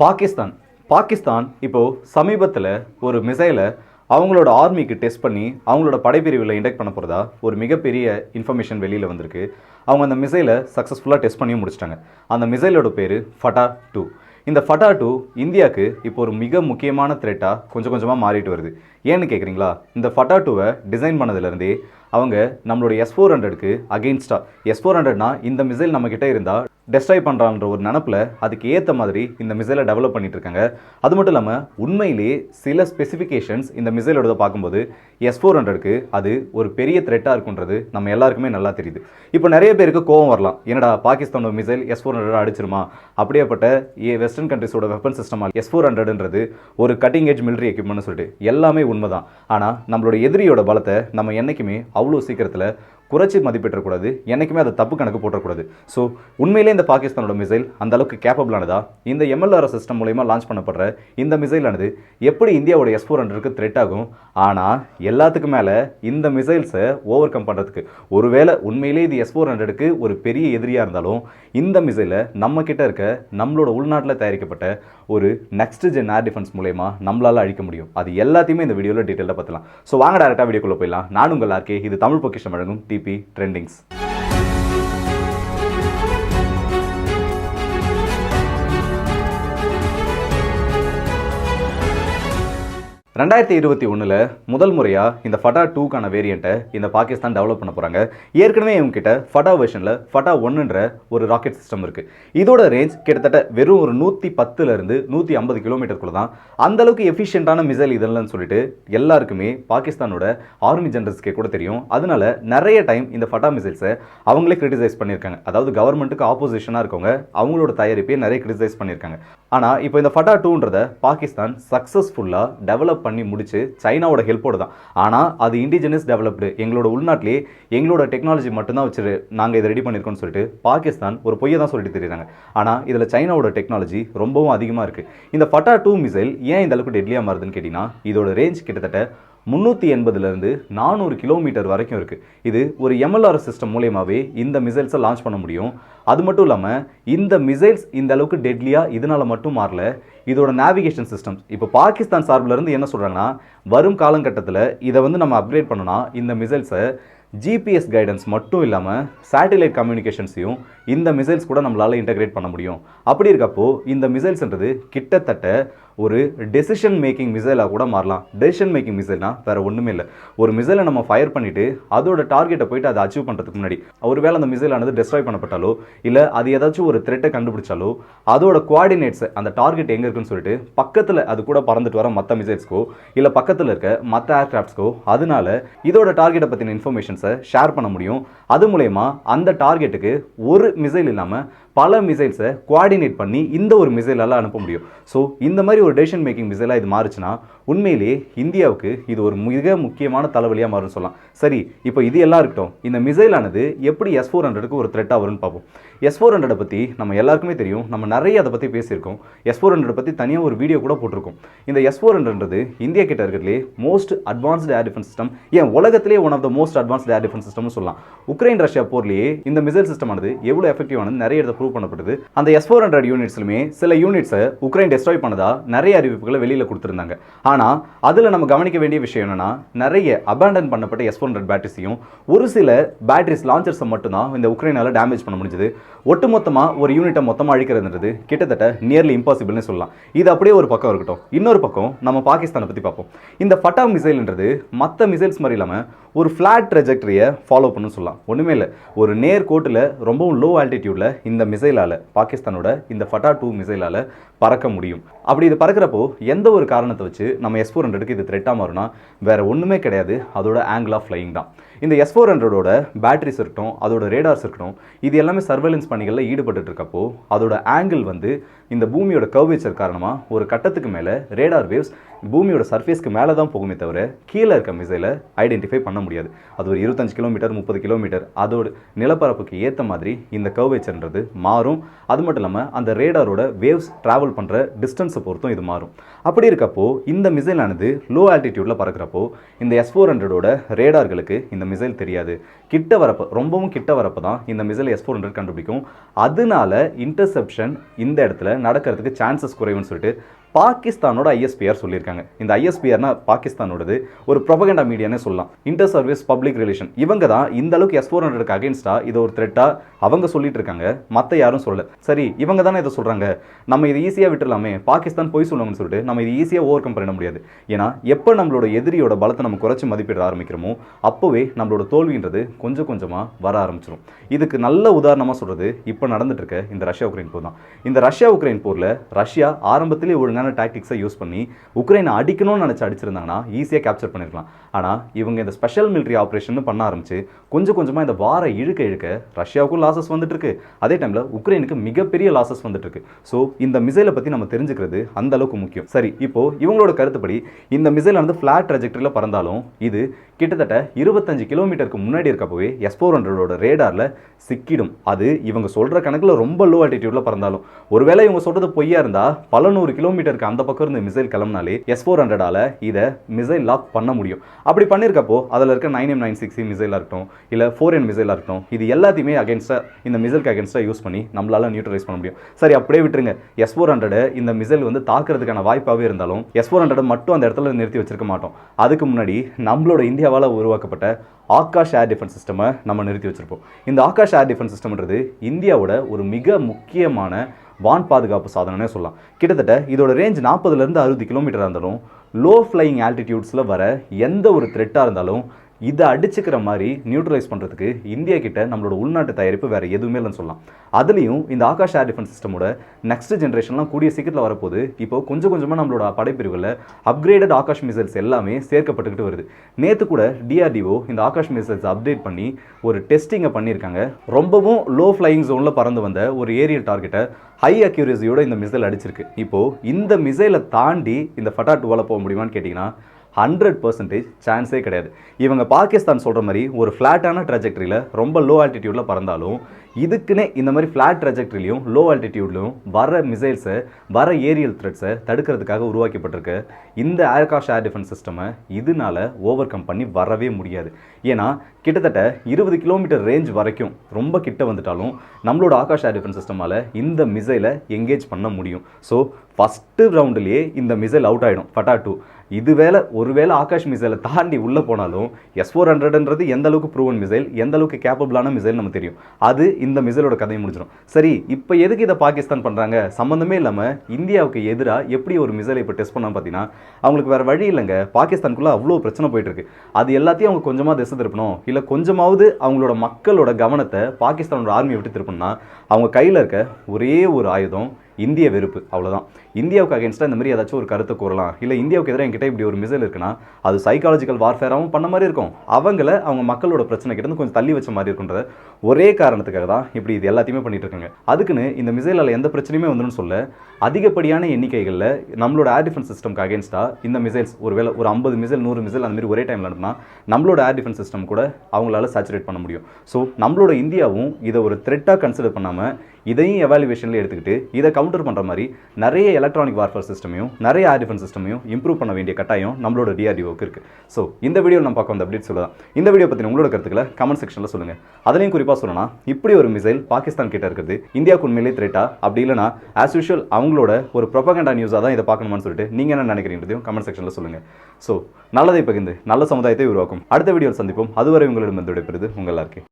பாகிஸ்தான் இப்போ சமீபத்தில் ஒரு மிசைலை அவங்களோட ஆர்மிக்கு டெஸ்ட் பண்ணி அவங்களோட படைப்பிரிவில் இண்டெக்ட் பண்ண போகிறதா ஒரு மிகப்பெரிய இன்ஃபர்மேஷன் வெளியில் வந்திருக்கு. அவங்க அந்த மிசைலை சக்ஸஸ்ஃபுல்லாக டெஸ்ட் பண்ணியும் முடிச்சிட்டாங்க. அந்த மிசைலோட பேர் ஃபட்டா-2. இந்த ஃபட்டா-2 இந்தியாவுக்கு இப்போ ஒரு மிக முக்கியமான த்ரெட்டாக கொஞ்சம் கொஞ்சமாக மாறிட்டு வருது. ஏன்னு கேட்குறீங்களா? இந்த ஃபட்டா-2வை டிசைன் பண்ணதுலேருந்தே அவங்க நம்மளோட S-400க்கு அகெயின்ஸ்டாக, S-400னா இந்த மிசைல் நம்மக்கிட்ட இருந்தால் டெஸ்ட்ராய் பண்ணுறான்ற ஒரு நினப்பில் அதுக்கு ஏற்ற மாதிரி இந்த மிசைலை டெவலப் பண்ணிட்டு இருக்காங்க. அது மட்டும் இல்லாமல் உண்மையிலேயே சில ஸ்பெசிஃபிகேஷன்ஸ் இந்த மிசைலோட பார்க்கும்போது S-400க்கு அது ஒரு பெரிய த்ரெட்டாக இருக்குன்றது நம்ம எல்லாருக்குமே நல்லா தெரியுது. இப்போ நிறைய பேருக்கு கோவம் வரலாம், என்னடா பாகிஸ்தானோட மிசைல் S-400 அடிச்சிருமா? அப்படியேப்பட்ட வெஸ்டர்ன் கண்ட்ரிஸோட வெப்பன் சிஸ்டம் S-400ன்றது ஒரு கட்டிங் எட்ஜ் மிலிட்ரி எக்யூப்மெண்ட்னு சொல்லிட்டு எல்லாமே உண்மைதான். ஆனால் நம்மளோட எதிரியோட பலத்தை நம்ம என்றைக்குமே அவ்வளோ சீக்கிரத்தில் குறைச்சி மதிப்பிடக்கூடாது, என்றைக்குமே அதை தப்பு கணக்கு போட்டக்கூடாது. ஸோ உண்மையிலே இந்த பாகிஸ்தானோட மிசைல் அந்த அளவுக்கு கேப்பபிளானதா? இந்த MLRS சிஸ்டம் மூலமா லான்ச் பண்ணப்படுற இந்த மிசைலானது எப்படி இந்தியாவோட S-400க்கு த்ரெட் ஆகும்? ஆனால் எல்லாத்துக்கும் மேலே இந்த மிசைல்ஸை ஓவர் கம் பண்ணுறதுக்கு, ஒருவேளை உண்மையிலே இது S-400க்கு ஒரு பெரிய எதிரியாக இருந்தாலும் இந்த மிசைலை நம்ம கிட்ட இருக்க நம்மளோட உள்நாட்டில் தயாரிக்கப்பட்ட ஒரு நெக்ஸ்ட் ஜென் ஏர் டிஃபென்ஸ் மூலமா நம்மளால அழிக்க முடியும். அது எல்லாத்தையுமே இந்த வீடியோவில் டீட்டெயிலாக பார்த்துலாம். ஸோ வாங்க டேரக்டாக வீடியோக்குள்ளே போயிடலாம். நான் உங்கள் RK, இது தமிழ் பொக்கிஷம் வழங்கும் TP ட்ரெண்டிங்ஸ். 2021 முதல் முறையாக இந்த ஃபட்டா-2க்கான வேரியண்ட்டை இந்த பாகிஸ்தான் டெவலப் பண்ண போகிறாங்க. ஏற்கனவே இவங்ககிட்ட ஃபட்டா வெர்ஷனில் ஃபட்டா-1ன்ற ஒரு ராக்கெட் சிஸ்டம் இருக்குது. இதோட ரேஞ்ச் கிட்டத்தட்ட வெறும் ஒரு 110லேருந்து 150 கிலோமீட்டருக்குள்ள தான். அந்தளவுக்கு எஃபிஷியண்டான மிசைல் இதெல்லாம் சொல்லிட்டு எல்லாருக்குமே பாகிஸ்தானோட ஆர்மி ஜெனரல்ஸ்க்கே கூட தெரியும். அதனால நிறைய டைம் இந்த ஃபட்டா மிசைல்ஸை அவங்களே கிரிட்டிசைஸ் பண்ணியிருக்காங்க. அதாவது கவர்மெண்ட்டுக்கு ஆப்போசிஷனாக இருக்கவங்க அவங்களோட தயாரிப்பை நிறைய கிரிட்டிசைஸ் பண்ணியிருக்காங்க. ஆனால் இப்போ இந்த ஃபட்டா-2ன்றதை பாகிஸ்தான் சக்ஸஸ்ஃபுல்லாக டெவலப் பண்ணி முடிச்சு சைனாவோட ஹெல்ப்போடு தான். ஆனால் அது இண்டிஜினஸ் டெவலப்டு, எங்களோட உள்நாட்டிலே எங்களோட டெக்னாலஜி மட்டும்தான் வச்சு நாங்கள் இதை ரெடி பண்ணியிருக்கோம்னு சொல்லிட்டு பாகிஸ்தான் ஒரு பொய்யை தான் சொல்லிட்டு தெரியுறாங்க. ஆனால் இதில் சைனாவோட டெக்னாலஜி ரொம்பவும் அதிகமாக இருக்குது. இந்த ஃபட்டா-2 மிசைல் ஏன் இந்த அளவுக்கு டெட்லியாக மாறுதுன்னு கேட்டிங்கன்னா, இதோட ரேஞ்ச் கிட்டத்தட்ட 380லேருந்து 400 கிலோமீட்டர் வரைக்கும் இருக்குது. இது ஒரு MLRS சிஸ்டம் மூலயமாவே இந்த மிசைல்ஸை லான்ச் பண்ண முடியும். அது மட்டும் இல்லாமல் இந்த மிசைல்ஸ் இந்த அளவுக்கு டெட்லியாக இதனால் மட்டும் மாறல, இதோட நேவிகேஷன் சிஸ்டம்ஸ் இப்போ பாகிஸ்தான் சார்பிலேருந்து என்ன சொல்கிறாங்கன்னா, வரும் காலகட்டத்தில் இதை நம்ம அப்கிரேட் பண்ணோன்னா இந்த மிசைல்ஸை GPS கைடன்ஸ் மட்டும் இல்லாமல் சேட்டிலைட் கம்யூனிகேஷன்ஸையும் இந்த மிசைல்ஸ் கூட நம்மளால் இன்டகிரேட் பண்ண முடியும். அப்படி இருக்கப்போ இந்த மிசைல்ஸ்ன்றது கிட்டத்தட்ட ஒரு டெசிஷன் மேக்கிங் மிசைலாக கூட மாறலாம். டெசிஷன் மேக்கிங் மிசைல்னா வேறு ஒன்றுமே இல்லை, ஒரு மிசைலை நம்ம ஃபயர் பண்ணிவிட்டு அதோட டார்கெட்டை போயிட்டு அதை அச்சீவ் பண்ணுறதுக்கு முன்னாடி ஒருவேளை அந்த மிசைலானது டெஸ்ட்ராய் பண்ணப்பட்டாலோ இல்லை அது ஏதாச்சும் ஒரு த்ரெட்டை கண்டுபிடிச்சாலோ அதோட கோஆர்டினேட்ஸை, அந்த டார்கெட் எங்கே இருக்குன்னு சொல்லிட்டு பக்கத்தில் அது கூட பறந்துட்டு வர மற்ற மிசைல்ஸ்க்கோ இல்லை பக்கத்தில் இருக்க மற்ற ஏர்கிராஃப்ட்ஸ்க்கோ அதனால இதோட டார்கெட்டை பற்றின இன்ஃபர்மேஷன்ஸை ஷேர் பண்ண முடியும். அது மூலயமா அந்த டார்கெட்டுக்கு ஒரு மிசைல் இல்லாமல் பல மிசைல்ஸை கோஆர்டினேட் பண்ணி இந்த ஒரு மிசைலால் அனுப்ப முடியும். ஸோ இந்த மாதிரி ஒரு டெசிஷன் மேக்கிங் மிசைலாக இது மாறுச்சுன்னா உண்மையிலேயே இந்தியாவுக்கு இது ஒரு மிக முக்கியமான தலைவலியாக மாறும்னு சொல்லலாம். சரி, இப்போ இது எல்லாம் இருக்கட்டும், இந்த மிசைலானது எப்படி S-400க்கு ஒரு த்ரெட்டாக வரும்னு பார்ப்போம். S-400 பற்றி நம்ம எல்லாருக்குமே தெரியும், நம்ம நிறைய அதை பற்றி பேசியிருக்கோம். S-400 பற்றி தனியாக ஒரு வீடியோ கூட போட்டிருக்கோம். இந்த S-400ன்றது இந்தியா கிட்ட இருக்கிறதுலே most advanced air defence system, ஏன் உலகத்திலே one of the most advanced air defence சிஸ்டம்னு சொல்லலாம். உக்ரைன் ரஷ்யா போர்லேயே இந்த மிசைல் சிஸ்டம் ஆனது எவ்வளோ எஃபெக்டிவானது நிறைய இடத்துல ப்ரூவ் பண்ணப்பட்டது. அந்த S-400 யூனிட்ஸ்லுமே சில யூனிட்ஸை உக்ரைன் டெஸ்ட்ராய் பண்ணதா நிறைய அறிவிப்புகளை வெளியில் கொடுத்துருந்தாங்க. ஆனால் அதில் நம்ம கவனிக்க வேண்டிய விஷயம் என்னன்னா, நிறைய அபேண்டன் பண்ணப்பட்ட S-400 பேட்டரிஸையும் ஒரு சில பேட்டரிஸ் லான்ச்சர்ஸை மட்டும்தான் இந்த உக்ரைனால் டேமேஜ் பண்ண முடிஞ்சது. ஒட்டுமொத்தமாக ஒரு யூனிட்டை மொத்தமாக அழிக்கிறதுன்றது கிட்டத்தட்ட நியர்லி இம்பாசிபிள்னு சொல்லலாம். இது அப்படியே ஒரு பக்கம் இருக்கட்டும். இன்னொரு பக்கம் நம்ம பாகிஸ்தானை பற்றி பார்ப்போம். இந்த ஃபட்டா மிசைல்ன்றது மற்ற மிசைல்ஸ் மாதிரி இல்லாமல் ஒரு ஃப்ளாட் ட்ரெஜெக்டரியை ஃபாலோ பண்ணு சொல்லலாம். ஒன்றுமே இல்லை, ஒரு நேர் கோட்டில் ரொம்பவும் லோ ஆல்டிடியூடில் இந்த மிசைலால், பாகிஸ்தானோட இந்த ஃபட்டா-2 மிசைலால் பறக்க முடியும். அப்படி இது பறக்கிறப்போ எந்த ஒரு காரணத்தை வச்சு நம்ம S-400க்கு இது த்ரெட்டாக மாறும்னா வேறு ஒன்றுமே கிடையாது, அதோட ஆங்கிள் ஆஃப் ஃப்ளையிங் தான். இந்த S-400ஓட பேட்டரிஸ் இருக்கட்டும், அதோட ரேடார்ஸ் இருக்கட்டும், இது எல்லாமே சர்வேலன்ஸ் பணிகளில் ஈடுபட்டு இருக்கப்போ அதோட ஆங்கிள் இந்த பூமியோட கர்வேச்சர் காரணமாக ஒரு கட்டத்துக்கு மேலே ரேடார் வேவ்ஸ் பூமியோட சர்ஃபேஸ்க்கு மேலே தான் போகுமே தவிர கீழே இருக்க மிசைலை ஐடென்டிஃபை பண்ண முடியாது. அது ஒரு 25 கிலோமீட்டர் 30 கிலோமீட்டர் அதோட நிலப்பரப்புக்கு ஏற்ற மாதிரி இந்த கர்வேச்சர்ன்றது மாறும். அது மட்டும் இல்லாமல் அந்த ரேடாரோட வேவ்ஸ் ட்ராவல் பண்ணுற டிஸ்டன்ஸை பொறுத்தும் இது மாறும். அப்படி இருக்கப்போ இந்த மிசைலானது லோ ஆல்டிடியூடில் பறக்கிறப்போ இந்த S-400ஓட ரேடார்களுக்கு இந்த இந்த மிசைல் தெரியாது. கிட்ட வரப்போ, ரொம்பவும் கிட்ட வரப்போ தான் இந்த மிசைல் S-400 கண்டுபிடிக்கும். அதனால இன்டர்செப்ஷன் இந்த இடத்துல நடக்கிறதுக்கு சான்சஸ் குறைவுன்னு சொல்லிட்டு பாகிஸ்தானோட ISPR சொல்லியிருக்காங்க. இந்த ISPRனா பாகிஸ்தானோடது ஒரு ப்ரொபகண்டா மீடியானே சொல்லலாம். Inter service public relation. இவங்க தான் இந்த அளவுக்கு S-400க்கு அகைன்ஸ்டா இது ஒரு த்ரெட்டா அவங்க சொல்லிட்டு இருக்காங்க. மற்ற யாரும் சொல்லல. சரி, இவங்க தானே இதை சொல்றாங்க, நம்ம இது ஈஸியாக விட்டுலாமே, பாகிஸ்தான் போய் சொல்லுவாங்கன்னு சொல்லிட்டு நம்ம இது ஈஸியாக ஓவர் கம் பண்ண முடியாது. ஏன்னா எப்போ நம்மளோட எதிரியோட பலத்தை நம்ம குறைச்சி மதிப்பிட ஆரம்பிக்கிறோமோ அப்போவே நம்மளோட தோல்வின்றது கொஞ்சம் கொஞ்சமாக வர ஆரம்பிச்சிடும். இதுக்கு நல்ல உதாரணமாக சொல்றது இப்போ நடந்துட்டு இருக்க இந்த ரஷ்யா உக்ரைன் போர் தான். இந்த ரஷ்யா உக்ரைன் போரில் ரஷ்யா ஆரம்பத்திலே ஒழுங்கான டாக்டிக்ஸை யூஸ் பண்ணி உக்ரைனை அடிக்கணும்னு நினச்சி அடிச்சிருந்தாங்கன்னா ஈஸியாக கேப்சர் பண்ணிருக்கலாம். ஆனால் இவங்க இந்த ஸ்பெஷல் மிலிட்டரி ஆப்ரேஷன் பண்ண ஆரம்பிச்சு கொஞ்சம் கொஞ்சமாக இந்த வார இழுக்க இழுக்க ரஷ்யாவுக்கும் லாசஸ் வந்துட்டு இருக்கு, அதே டைமில் உக்ரைனுக்கு மிகப்பெரிய லாசஸ் வந்துட்டு இருக்கு. ஸோ இந்த மிசைலை பற்றி நம்ம தெரிஞ்சுக்கிறது அந்த அளவுக்கு முக்கியம். சரி, இப்போ இவங்களோட கருத்துப்படி இந்த மிசைல் வந்து ஃபிளாட் ட்ராஜெக்டரியில் பறந்தாலும் இது கிட்டத்தட்ட 25 கிலோமீட்டருக்கு முன்னாடி இருக்கப்போவே S-400ஓட ரேடாரில் சிக்கிடும். அது இவங்க சொல்கிற கணக்கில் ரொம்ப லோ ஆல்டிடியூடில் பறந்தாலும், ஒருவேளை இவங்க சொல்கிறது பொய்யா இருந்தால் பல 100 கிலோமீட்டருக்கு அந்த பக்கம் இருந்து மிசைல் கிளம்பினாலே S-400ஆல் இதை மிசைல் லாக் பண்ண முடியும். அப்படி பண்ணியிருக்கப்போ அதில் இருக்க 9M96 மிசைலாக இருக்கட்டும், இல்லை 4N மிசைலாக இருக்கட்டும், இது எல்லாத்தையுமே அகேன்ஸ்டாக இந்த மிசைலுக்கு அகேன்ஸ்டாக யூஸ் பண்ணி நம்மளால் நியூட்ரலைஸ் பண்ண முடியும். சரி, அப்படியே விட்டுருங்க. S-400 இந்த மிசைல் வந்து தாக்குறதுக்கான வாய்ப்பாகவே இருந்தாலும் S-400 மட்டும் அந்த இடத்துல நிறுத்தி வச்சிருக்க மாட்டோம். அதுக்கு முன்னாடி நம்மளோட இந்தியாவால் உருவாக்கப்பட்ட ஆகாஷ் ஏர் டிஃபென்ஸ் சிஸ்டமை நம்ம நிறுத்தி வச்சிருப்போம். இந்த ஆகாஷ் ஏர் டிஃபென்ஸ் சிஸ்டம்ன்றது இந்தியாவோட ஒரு மிக முக்கியமான வான் பாதுகாப்பு சாதனம்னே சொல்லலாம். கிட்டத்தட்ட இதோட ரேஞ்ச் 40லேருந்து 60 கிலோமீட்டராக இருந்தாலும் லோ ஃப்ளையிங் ஆல்டிடியூட்ஸில் வர எந்த ஒரு த்ரெட்டாக இருந்தாலும் இதை அடிச்சுக்கிற மாதிரி நியூட்ரலைஸ் பண்ணுறதுக்கு இந்தியா கிட்ட நம்மளோட உள்நாட்டு தயாரிப்பு வேறு எதுவுமே இல்லைன்னு சொல்லலாம். அதுலேயும் இந்த ஆகாஷ் ஏர் டிஃபென்ஸ் சிஸ்டமோட நெக்ஸ்ட் ஜென்ரேஷன்லாம் கூடிய சீக்கிரத்தில் வரப்போது. இப்போ கொஞ்சம் கொஞ்சமாக நம்மளோட படைப்பிரிவுகளில் அப்கிரேடட் ஆகாஷ் மிசைல்ஸ் எல்லாமே சேர்க்கப்பட்டுக்கிட்டு வருது. நேற்று கூட DRDO இந்த ஆகாஷ் மிசைல்ஸ் அப்டேட் பண்ணி ஒரு டெஸ்டிங்கை பண்ணியிருக்காங்க. ரொம்பவும் லோ ஃப்ளையிங் ஜோனில் பறந்து வந்த ஒரு ஏரியல் டார்கெட்டை ஹை அக்யூரேசியோட இந்த மிசைல் அடிச்சிருக்கு. இப்போது இந்த மிசைலை தாண்டி இந்த ஃபட்டா 2வால் போக முடியுமான்னு கேட்டிங்கன்னா 100% சான்ஸே கிடையாது. இவங்க பாகிஸ்தான் சொல்கிற மாதிரி ஒரு ஃப்ளாட்டான ட்ராஜெக்டரியில் ரொம்ப லோ ஆல்டிடியூடில் பறந்தாலும் இதுக்குன்னே இந்த மாதிரி ஃப்ளாட் ட்ராஜெக்டரிலையும் லோ ஆல்டிடியூட்லையும் வர மிசைல்ஸை, வர ஏரியல் த்ரெட்ஸை தடுக்கிறதுக்காக உருவாக்கப்பட்டிருக்க இந்த ஆகாஷ் ஏர் டிஃபென்ஸ் சிஸ்டமை இதனால ஓவர் கம் பண்ணி வரவே முடியாது. ஏன்னா கிட்டத்தட்ட 20 கிலோமீட்டர் ரேஞ்ச் வரைக்கும் ரொம்ப கிட்ட வந்துட்டாலும் நம்மளோட ஆகாஷ் ஏர் டிஃபென்ஸ் சிஸ்டமால் இந்த மிசைலை எங்கேஜ் பண்ண முடியும். ஸோ ஃபஸ்ட்டு ரவுண்டுலேயே இந்த மிசைல் அவுட் ஆகிடும் ஃபட்டா 2. இது ஒருவேளை ஆகாஷ் மிசைலை தாண்டி உள்ளே போனாலும் S-400ன்றது எந்த அளவுக்கு ப்ரூவன் மிசைல், எந்த அளவுக்கு கேப்பபிளான மிசைல் நமக்கு தெரியும். அது இந்த மிசைலோட கதையை முடிஞ்சிடும். சரி, இப்போ எதுக்கு இதை பாகிஸ்தான் பண்ணுறாங்க? சம்மந்தமே இல்லாமல் இந்தியாவுக்கு எதிராக எப்படி ஒரு மிசைலை இப்போ டெஸ்ட் பண்ணால் பார்த்தீங்கன்னா அவங்களுக்கு வேறு வழி இல்லைங்க. பாகிஸ்தானுக்குள்ளே அவ்வளோ பிரச்சனை போயிட்டுருக்கு. அது எல்லாத்தையும் அவங்க கொஞ்சமாக திசை திருப்பணும், இல்லை கொஞ்சமாவது அவங்களோட மக்களோட கவனத்தை பாகிஸ்தானோட ஆர்மியை விட்டு திருப்பணும்னா அவங்க கையில் இருக்க ஒரே ஒரு ஆயுதம் இந்திய வெறுப்பு. அவ்வளோதான். இந்தியாவுக்கு அகேன்ஸ்டாக இந்த மாதிரி ஏதாச்சும் ஒரு கருத்தை கூறலாம், இல்லை இந்தியாவுக்கு எதிராக என்கிட்ட இப்படி ஒரு மிசைல் இருக்குன்னா அது சைக்காலஜிக்கல் வார்ஃபேராகவும் பண்ண மாதிரி இருக்கும், அவங்க மக்களோட பிரச்சனை கிட்ட கொஞ்சம் தள்ளி வச்ச மாதிரி இருக்குன்ற ஒரே காரணத்துக்காக தான் இப்படி இது எல்லாத்தையுமே பண்ணிட்டு இருக்காங்க. அதுக்குன்னு இந்த மிசைலால் எந்த பிரச்சனையுமே வந்துன்னு சொல்ல அதிகப்படியான எண்ணிக்கைகளில் நம்மளோட ஏர் டிஃபென்ஸ் சிஸ்டம்க்கு அகேன்ஸ்டாக இந்த மிசைல்ஸ் ஒருவேளை ஒரு 50 மிசைல் 100 மிசைல் அந்த மாதிரி ஒரே டைமில் அனுப்புனா நம்மளோட ஏர் டிஃபென்ஸ் சிஸ்டம் கூட அவங்களால சேச்சுரேட் பண்ண முடியும். ஸோ நம்மளோட இந்தியாவும் இதை ஒரு த்ரெட்டாக கன்சிடர் பண்ணாமல் இதையும் எவாலுவேஷனில் எடுத்துக்கிட்டு இதை கவுண்டர் பண்ணுற மாதிரி நிறைய எலக்ட்ரானிக் வார்ஃபேர் சிஸ்டமையும் நிறைய ஏர் டிஃபென்ஸ் சிஸ்டமையும் இம்ப்ரூவ் பண்ண வேண்டிய கட்டாயம் நம்மளோட DRDOக்கு இருக்குது. ஸோ இந்த வீடியோவில் நம்ம பார்க்க வந்த அப்டேட் சொல்லலாம். இந்த வீடியோ பற்றி உங்களோட கருத்துக்களை கமெண்ட் செக்ஷனில் சொல்லுங்கள். அதுலேயும் குறிப்பாக சொல்லணும், இப்படி ஒரு மிசைல் பாகிஸ்தான் கிட்ட இருக்குது இந்தியாவுக்கு உண்மையிலே த்ரெட்டா, அப்படி இல்லைனா ஆஸ் யூஷுவல் அவங்களோட ஒரு ப்ரொபகண்டா நியூஸாக தான் இதை பார்க்கணுமான்னு சொல்லிட்டு நீங்கள் என்ன நினைக்கிறீங்கிறதையும் கமெண்ட் செக்ஷனில் சொல்லுங்கள். ஸோ நல்லதை பகிர்ந்து நல்ல சமுதாயத்தை உருவாக்கும். அடுத்த வீடியோவில் சந்திப்போம். அதுவரை உங்களிடம் வந்து விடைபெறுது உங்கள் எல்லாருக்கும்.